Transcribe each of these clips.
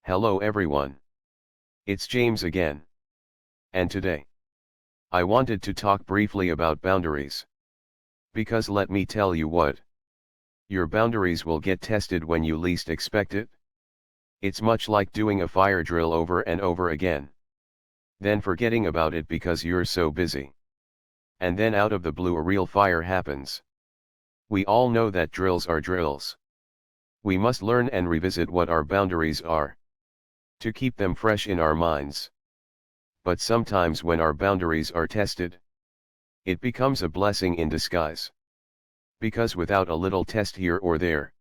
Hello everyone. It's James again. And today, I wanted to talk briefly about boundaries. Because let me tell you what. Your boundaries will get tested when you least expect it. It's much like doing a fire drill over and over again. Then forgetting about it because you're so busy. And then out of the blue a real fire happens. We all know that drills are drills. We must learn and revisit what our boundaries are, to keep them fresh in our minds. But sometimes when our boundaries are tested, it becomes a blessing in disguise. Because without a little test here or there,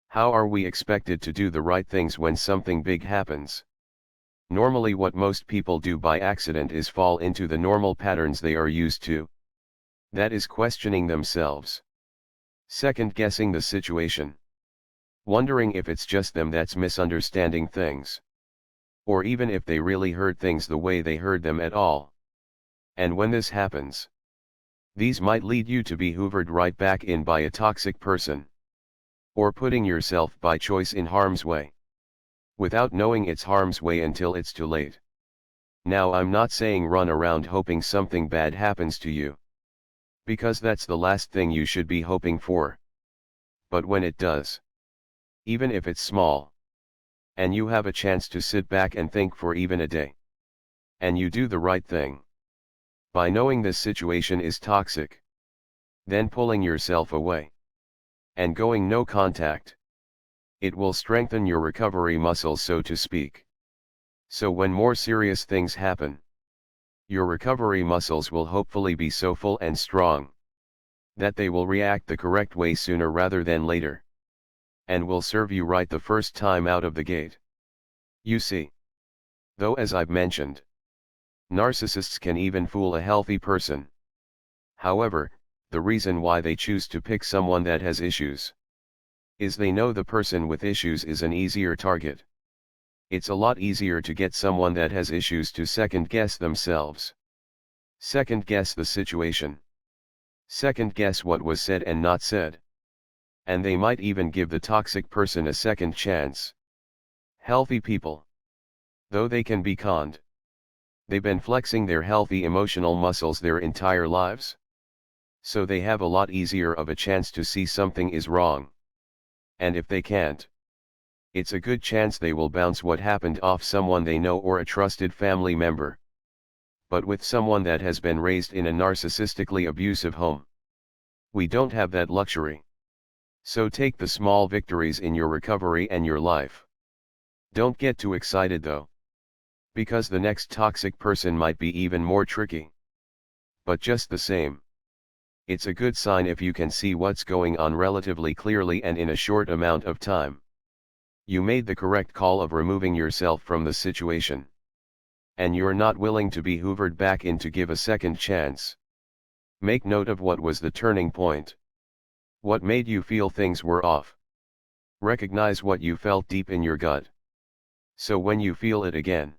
how are we expected to do the right things when something big happens? Normally what most people do by accident is fall into the normal patterns they are used to. That is questioning themselves. Second-guessing the situation. Wondering if it's just them that's misunderstanding things. Or even if they really heard things the way they heard them at all. And when this happens, these might lead you to be hoovered right back in by a toxic person. Or putting yourself by choice in harm's way. Without knowing it's harm's way until it's too late. Now I'm not saying run around hoping something bad happens to you. Because that's the last thing you should be hoping for. But when it does, even if it's small, and you have a chance to sit back and think for even a day, and you do the right thing, by knowing this situation is toxic, then pulling yourself away, and going no contact, it will strengthen your recovery muscles, so to speak. So when more serious things happen, your recovery muscles will hopefully be so full and strong, that they will react the correct way sooner rather than later. And will serve you right the first time out of the gate. You see. Though as I've mentioned, narcissists can even fool a healthy person. However, the reason why they choose to pick someone that has issues is they know the person with issues is an easier target. It's a lot easier to get someone that has issues to second-guess themselves. Second-guess the situation. Second-guess what was said and not said. And they might even give the toxic person a second chance. Healthy people, though they can be conned, they've been flexing their healthy emotional muscles their entire lives. So they have a lot easier of a chance to see something is wrong. And if they can't, it's a good chance they will bounce what happened off someone they know or a trusted family member. But with someone that has been raised in a narcissistically abusive home, we don't have that luxury. So take the small victories in your recovery and your life. Don't get too excited though. Because the next toxic person might be even more tricky. But just the same, it's a good sign if you can see what's going on relatively clearly and in a short amount of time. You made the correct call of removing yourself from the situation. And you're not willing to be hoovered back in to give a second chance. Make note of what was the turning point. What made you feel things were off? Recognize what you felt deep in your gut. So when you feel it again,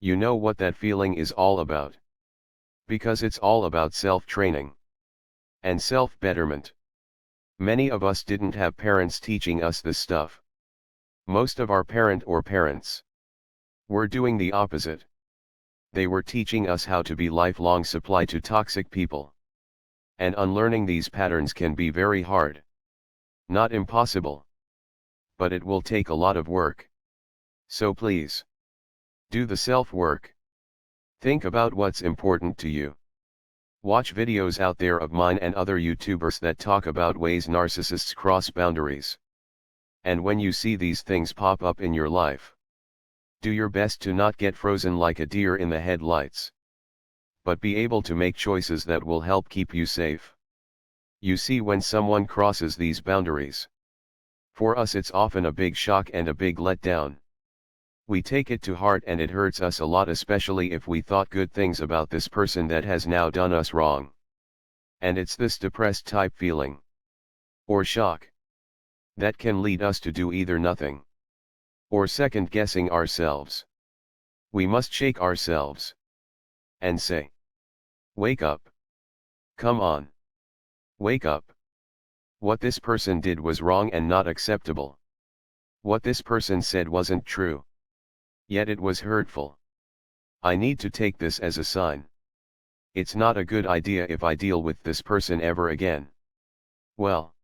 you know what that feeling is all about. Because it's all about self-training and self-betterment. Many of us didn't have parents teaching us this stuff. Most of our parents were doing the opposite. They were teaching us how to be lifelong supply to toxic people. And unlearning these patterns can be very hard. Not impossible. But it will take a lot of work. So please, do the self-work. Think about what's important to you. Watch videos out there of mine and other YouTubers that talk about ways narcissists cross boundaries. And when you see these things pop up in your life, do your best to not get frozen like a deer in the headlights, but be able to make choices that will help keep you safe. You see, when someone crosses these boundaries, for us it's often a big shock and a big letdown. We take it to heart and it hurts us a lot, especially if we thought good things about this person that has now done us wrong. And it's this depressed type feeling, or shock, that can lead us to do either nothing, or second-guessing ourselves. We must shake ourselves and say, wake up. Come on. Wake up. What this person did was wrong and not acceptable. What this person said wasn't true. Yet it was hurtful. I need to take this as a sign. It's not a good idea if I deal with this person ever again. Well,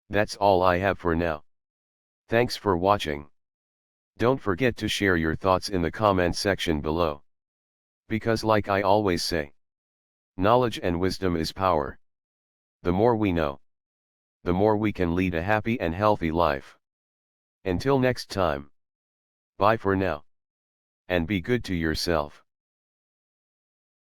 that's all I have for now. Thanks for watching. Don't forget to share your thoughts in the comment section below. Because like I always say, knowledge and wisdom is power. The more we know, the more we can lead a happy and healthy life. Until next time. Bye for now. And be good to yourself.